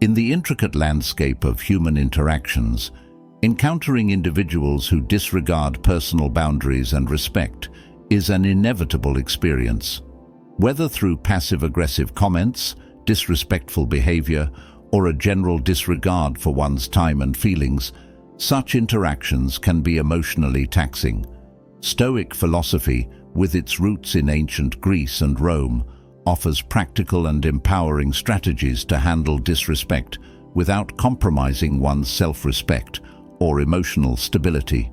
In the intricate landscape of human interactions, encountering individuals who disregard personal boundaries and respect is an inevitable experience. Whether through passive-aggressive comments, disrespectful behavior, or a general disregard for one's time and feelings, such interactions can be emotionally taxing. Stoic philosophy, with its roots in ancient Greece and Rome, offers practical and empowering strategies to handle disrespect without compromising one's self-respect or emotional stability.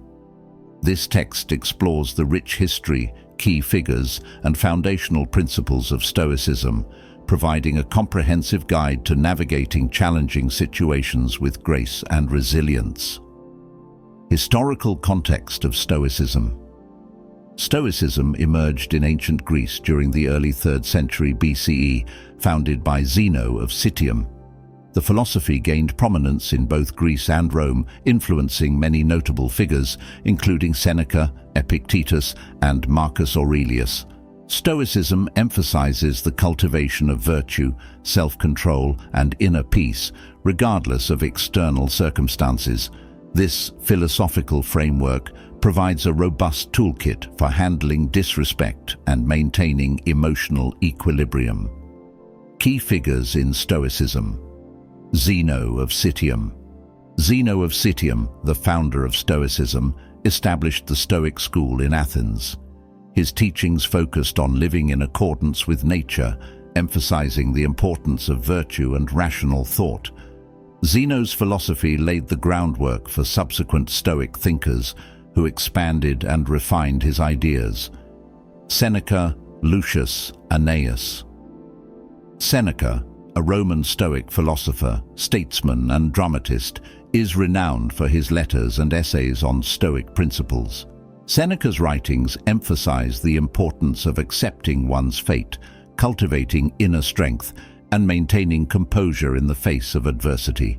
This text explores the rich history, key figures, and foundational principles of Stoicism, providing a comprehensive guide to navigating challenging situations with grace and resilience. Historical context of Stoicism. Stoicism emerged in ancient Greece during the early 3rd century BCE, founded by Zeno of Citium. The philosophy gained prominence in both Greece and Rome, influencing many notable figures, including Seneca, Epictetus, and Marcus Aurelius. Stoicism emphasizes the cultivation of virtue, self-control, and inner peace, regardless of external circumstances. This philosophical framework provides a robust toolkit for handling disrespect and maintaining emotional equilibrium. Key figures in Stoicism. Zeno of Citium. Zeno of Citium, the founder of Stoicism, established the Stoic school in Athens. His teachings focused on living in accordance with nature, emphasizing the importance of virtue and rational thought. Zeno's philosophy laid the groundwork for subsequent Stoic thinkers who expanded and refined his ideas. Seneca, Lucius, Aeneas. Seneca, a Roman Stoic philosopher, statesman, and dramatist, is renowned for his letters and essays on Stoic principles. Seneca's writings emphasize the importance of accepting one's fate, cultivating inner strength, and maintaining composure in the face of adversity.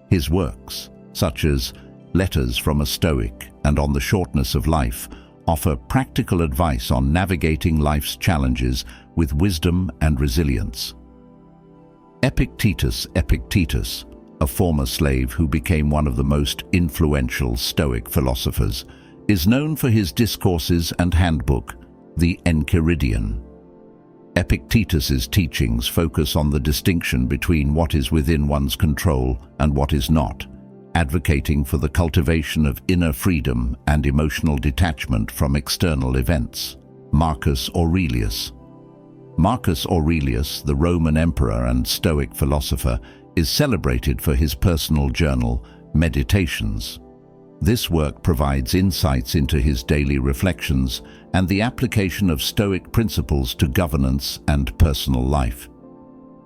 His works, such as Letters from a Stoic and On the Shortness of Life, offer practical advice on navigating life's challenges with wisdom and resilience. Epictetus, a former slave who became one of the most influential Stoic philosophers, is known for his discourses and handbook, the Enchiridion. Epictetus's teachings focus on the distinction between what is within one's control and what is not, advocating for the cultivation of inner freedom and emotional detachment from external events. Marcus Aurelius. Marcus Aurelius, the Roman emperor and Stoic philosopher, is celebrated for his personal journal, Meditations. This work provides insights into his daily reflections and the application of Stoic principles to governance and personal life.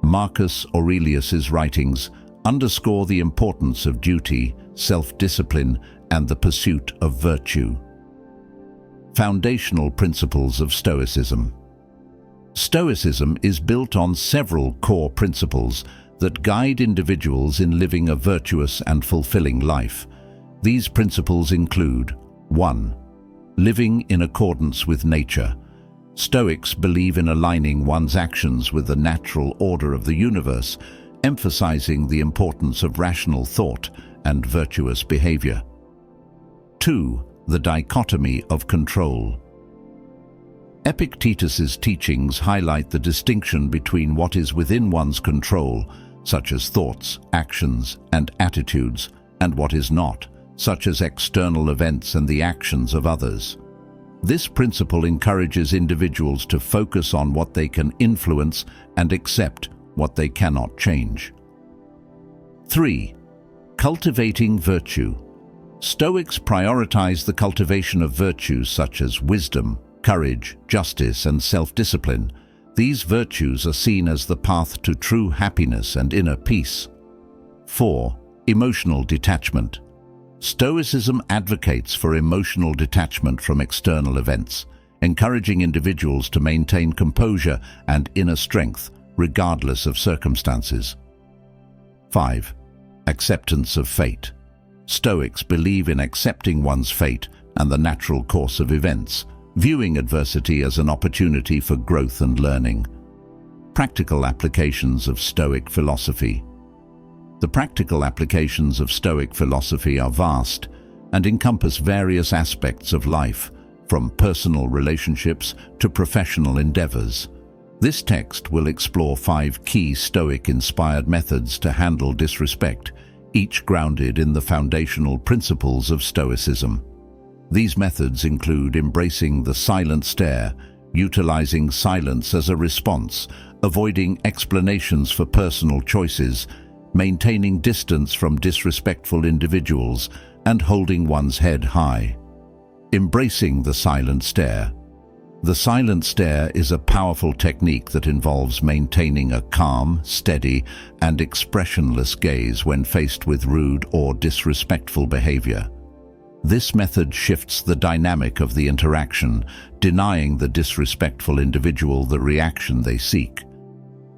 Marcus Aurelius's writings underscore the importance of duty, self-discipline, and the pursuit of virtue. Foundational principles of Stoicism. Stoicism is built on several core principles that guide individuals in living a virtuous and fulfilling life. These principles include: 1. Living in accordance with nature. Stoics believe in aligning one's actions with the natural order of the universe, emphasizing the importance of rational thought and virtuous behavior. 2. The dichotomy of control. Epictetus's teachings highlight the distinction between what is within one's control, such as thoughts, actions, and attitudes, and what is not, such as external events and the actions of others. This principle encourages individuals to focus on what they can influence and accept what they cannot change. 3. Cultivating virtue. Stoics prioritize the cultivation of virtues such as wisdom, courage, justice, and self-discipline. These virtues are seen as the path to true happiness and inner peace. 4. Emotional detachment. Stoicism advocates for emotional detachment from external events, encouraging individuals to maintain composure and inner strength regardless of circumstances. 5. Acceptance of fate. Stoics believe in accepting one's fate and the natural course of events, viewing adversity as an opportunity for growth and learning. Practical applications of Stoic philosophy. The practical applications of Stoic philosophy are vast and encompass various aspects of life, from personal relationships to professional endeavors. This text will explore 5 key Stoic-inspired methods to handle disrespect, each grounded in the foundational principles of Stoicism. These methods include embracing the silent stare, utilizing silence as a response, avoiding explanations for personal choices, maintaining distance from disrespectful individuals, and holding one's head high. Embracing the silent stare. The silent stare is a powerful technique that involves maintaining a calm, steady, and expressionless gaze when faced with rude or disrespectful behavior. This method shifts the dynamic of the interaction, denying the disrespectful individual the reaction they seek.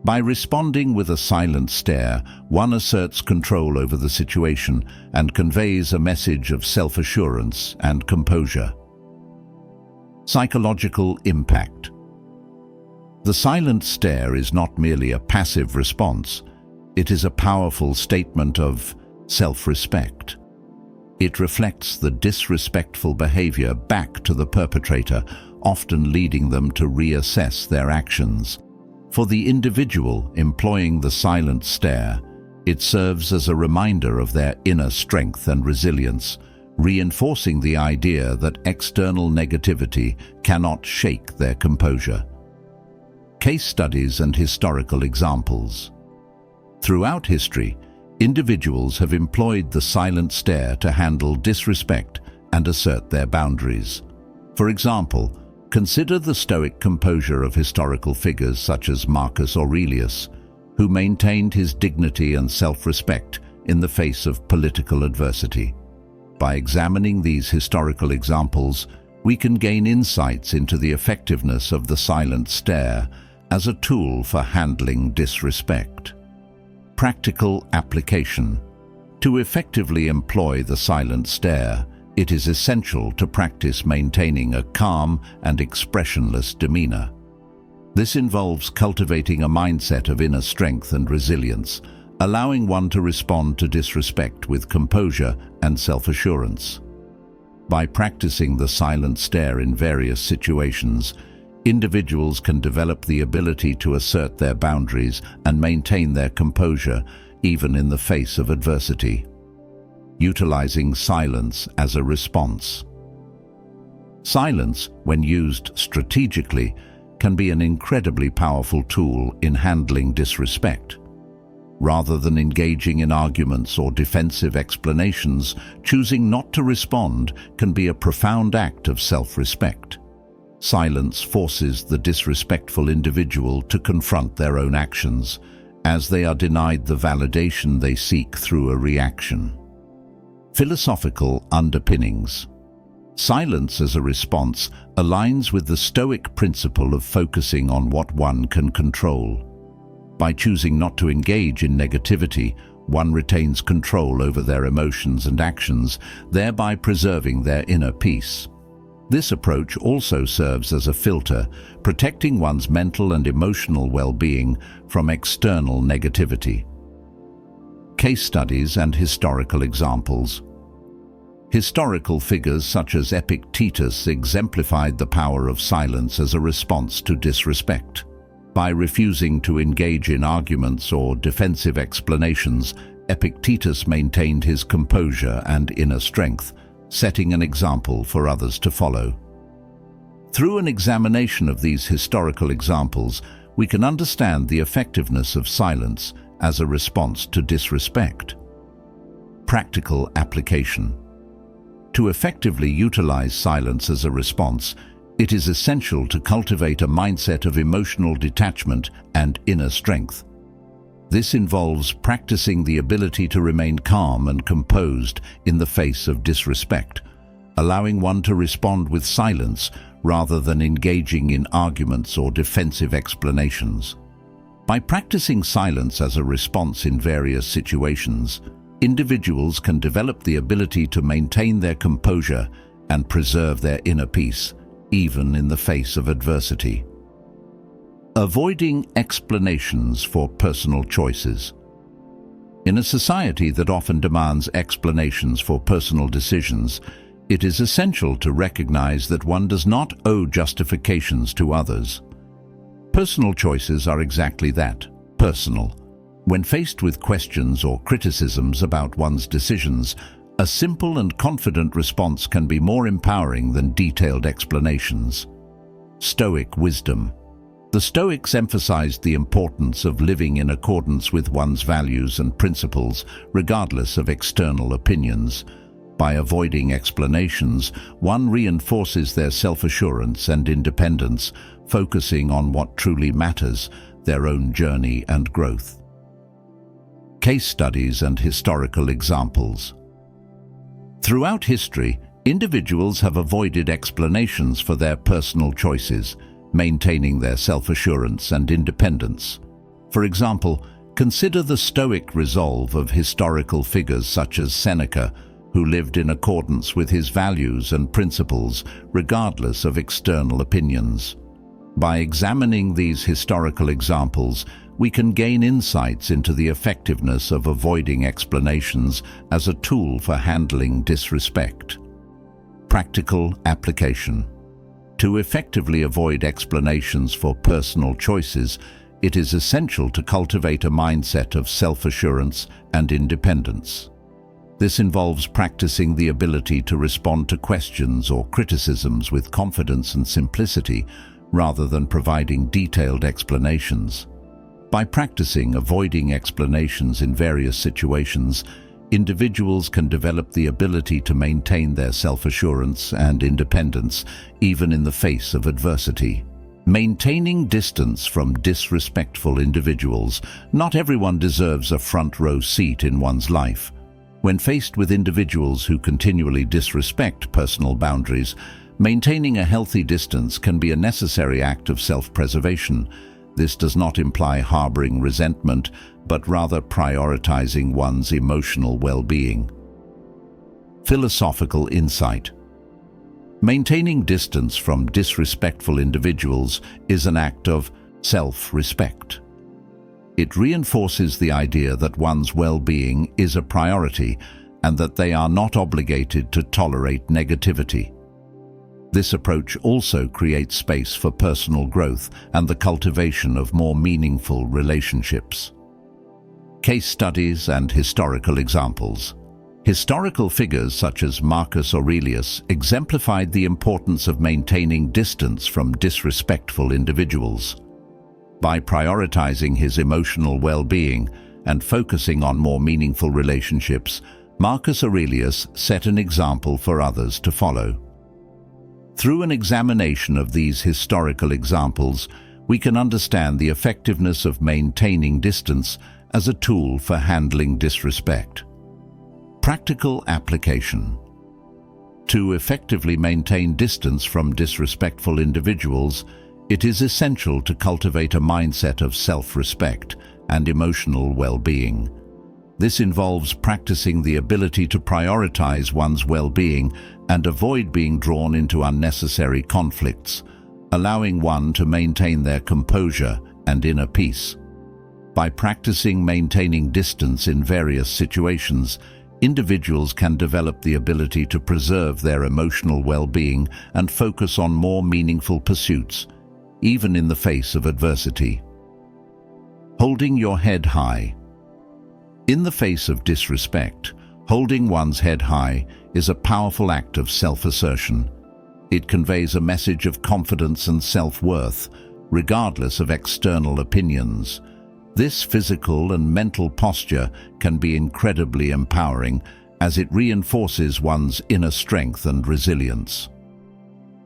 By responding with a silent stare, one asserts control over the situation and conveys a message of self-assurance and composure. Psychological impact. The silent stare is not merely a passive response, it is a powerful statement of self-respect. It reflects the disrespectful behavior back to the perpetrator, often leading them to reassess their actions. For the individual employing the silent stare, it serves as a reminder of their inner strength and resilience, reinforcing the idea that external negativity cannot shake their composure. Case studies and historical examples. Throughout history, individuals have employed the silent stare to handle disrespect and assert their boundaries. For example, consider the stoic composure of historical figures such as Marcus Aurelius, who maintained his dignity and self-respect in the face of political adversity. By examining these historical examples, we can gain insights into the effectiveness of the silent stare as a tool for handling disrespect. Practical application. To effectively employ the silent stare, it is essential to practice maintaining a calm and expressionless demeanor. This involves cultivating a mindset of inner strength and resilience, allowing one to respond to disrespect with composure and self-assurance. By practicing the silent stare in various situations, individuals can develop the ability to assert their boundaries and maintain their composure even in the face of adversity. Utilizing silence as a response. Silence, when used strategically, can be an incredibly powerful tool in handling disrespect. Rather than engaging in arguments or defensive explanations, choosing not to respond can be a profound act of self-respect. Silence forces the disrespectful individual to confront their own actions, as they are denied the validation they seek through a reaction. Philosophical underpinnings. Silence as a response aligns with the Stoic principle of focusing on what one can control. By choosing not to engage in negativity, one retains control over their emotions and actions, thereby preserving their inner peace. This approach also serves as a filter, protecting one's mental and emotional well-being from external negativity. Case studies and historical examples. Historical figures such as Epictetus exemplified the power of silence as a response to disrespect. By refusing to engage in arguments or defensive explanations, Epictetus maintained his composure and inner strength, setting an example for others to follow. Through an examination of these historical examples, we can understand the effectiveness of silence as a response to disrespect. Practical application. To effectively utilize silence as a response, it is essential to cultivate a mindset of emotional detachment and inner strength. This involves practicing the ability to remain calm and composed in the face of disrespect, allowing one to respond with silence rather than engaging in arguments or defensive explanations. By practicing silence as a response in various situations, individuals can develop the ability to maintain their composure and preserve their inner peace, even in the face of adversity. Avoiding explanations for personal choices. In a society that often demands explanations for personal decisions, it is essential to recognize that one does not owe justifications to others. Personal choices are exactly that, personal. When faced with questions or criticisms about one's decisions, a simple and confident response can be more empowering than detailed explanations. Stoic wisdom. The Stoics emphasized the importance of living in accordance with one's values and principles, regardless of external opinions. By avoiding explanations, one reinforces their self-assurance and independence, focusing on what truly matters, their own journey and growth. Case studies and historical examples. Throughout history, individuals have avoided explanations for their personal choices, maintaining their self-assurance and independence. For example, consider the Stoic resolve of historical figures such as Seneca, who lived in accordance with his values and principles, regardless of external opinions. By examining these historical examples, we can gain insights into the effectiveness of avoiding explanations as a tool for handling disrespect. Practical application. To effectively avoid explanations for personal choices, it is essential to cultivate a mindset of self-assurance and independence. This involves practicing the ability to respond to questions or criticisms with confidence and simplicity, rather than providing detailed explanations. By practicing avoiding explanations in various situations, individuals can develop the ability to maintain their self-assurance and independence, even in the face of adversity. Maintaining distance from disrespectful individuals. Not everyone deserves a front-row seat in one's life. When faced with individuals who continually disrespect personal boundaries, maintaining a healthy distance can be a necessary act of self-preservation. This does not imply harboring resentment, but rather prioritizing one's emotional well-being. Philosophical insight. Maintaining distance from disrespectful individuals is an act of self-respect. It reinforces the idea that one's well-being is a priority and that they are not obligated to tolerate negativity. This approach also creates space for personal growth and the cultivation of more meaningful relationships. Case studies and historical examples. Historical figures such as Marcus Aurelius exemplified the importance of maintaining distance from disrespectful individuals. By prioritizing his emotional well-being and focusing on more meaningful relationships, Marcus Aurelius set an example for others to follow. Through an examination of these historical examples, we can understand the effectiveness of maintaining distance as a tool for handling disrespect. Practical application. To effectively maintain distance from disrespectful individuals, it is essential to cultivate a mindset of self-respect and emotional well-being. This involves practicing the ability to prioritize one's well-being and avoid being drawn into unnecessary conflicts, allowing one to maintain their composure and inner peace. By practicing maintaining distance in various situations, individuals can develop the ability to preserve their emotional well-being and focus on more meaningful pursuits, even in the face of adversity. Holding your head high. In the face of disrespect, holding one's head high is a powerful act of self-assertion. It conveys a message of confidence and self-worth, regardless of external opinions. This physical and mental posture can be incredibly empowering as it reinforces one's inner strength and resilience.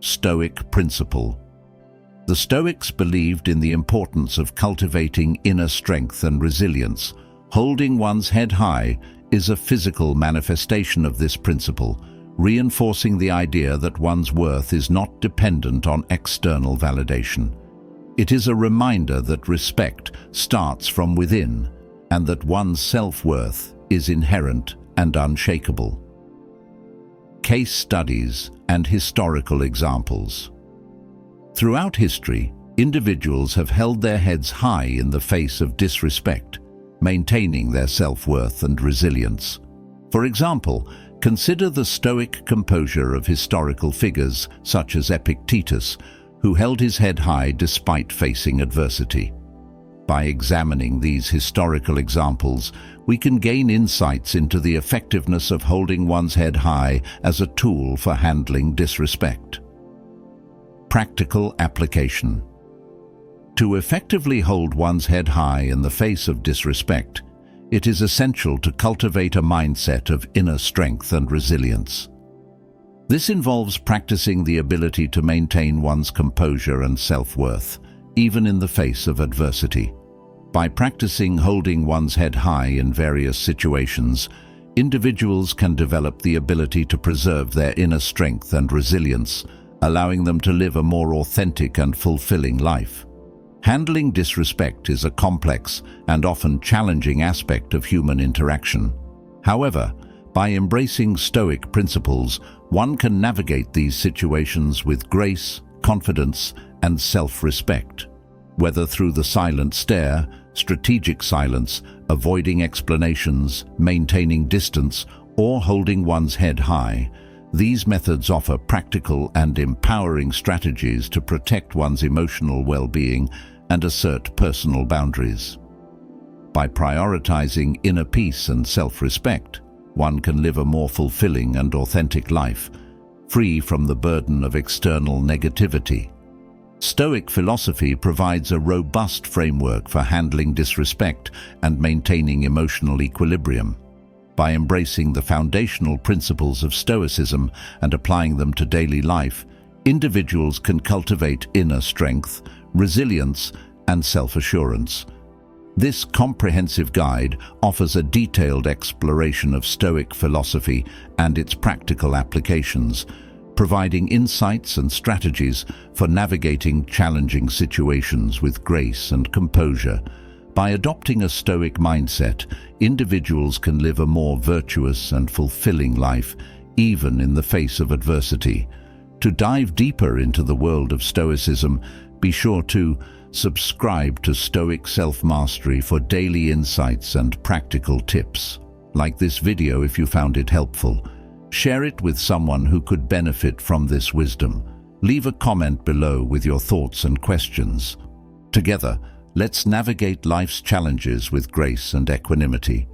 Stoic principle. The Stoics believed in the importance of cultivating inner strength and resilience. Holding one's head high is a physical manifestation of this principle, reinforcing the idea that one's worth is not dependent on external validation. It is a reminder that respect starts from within and that one's self-worth is inherent and unshakable. Case studies and historical examples. Throughout history, individuals have held their heads high in the face of disrespect. maintaining their self-worth and resilience. For example, consider the Stoic composure of historical figures such as Epictetus, who held his head high despite facing adversity. By examining these historical examples, we can gain insights into the effectiveness of holding one's head high as a tool for handling disrespect. Practical application. To effectively hold one's head high in the face of disrespect, it is essential to cultivate a mindset of inner strength and resilience. This involves practicing the ability to maintain one's composure and self-worth, even in the face of adversity. By practicing holding one's head high in various situations, individuals can develop the ability to preserve their inner strength and resilience, allowing them to live a more authentic and fulfilling life. Handling disrespect is a complex and often challenging aspect of human interaction. However, by embracing Stoic principles, one can navigate these situations with grace, confidence, and self-respect. Whether through the silent stare, strategic silence, avoiding explanations, maintaining distance, or holding one's head high, these methods offer practical and empowering strategies to protect one's emotional well-being and assert personal boundaries. By prioritizing inner peace and self-respect, one can live a more fulfilling and authentic life, free from the burden of external negativity. Stoic philosophy provides a robust framework for handling disrespect and maintaining emotional equilibrium. By embracing the foundational principles of Stoicism and applying them to daily life, individuals can cultivate inner strength, resilience, and self-assurance. This comprehensive guide offers a detailed exploration of Stoic philosophy and its practical applications, providing insights and strategies for navigating challenging situations with grace and composure. By adopting a Stoic mindset, individuals can live a more virtuous and fulfilling life, even in the face of adversity. To dive deeper into the world of Stoicism, be sure to subscribe to Stoic Self-Mastery for daily insights and practical tips. Like this video if you found it helpful. Share it with someone who could benefit from this wisdom. Leave a comment below with your thoughts and questions. Together, let's navigate life's challenges with grace and equanimity.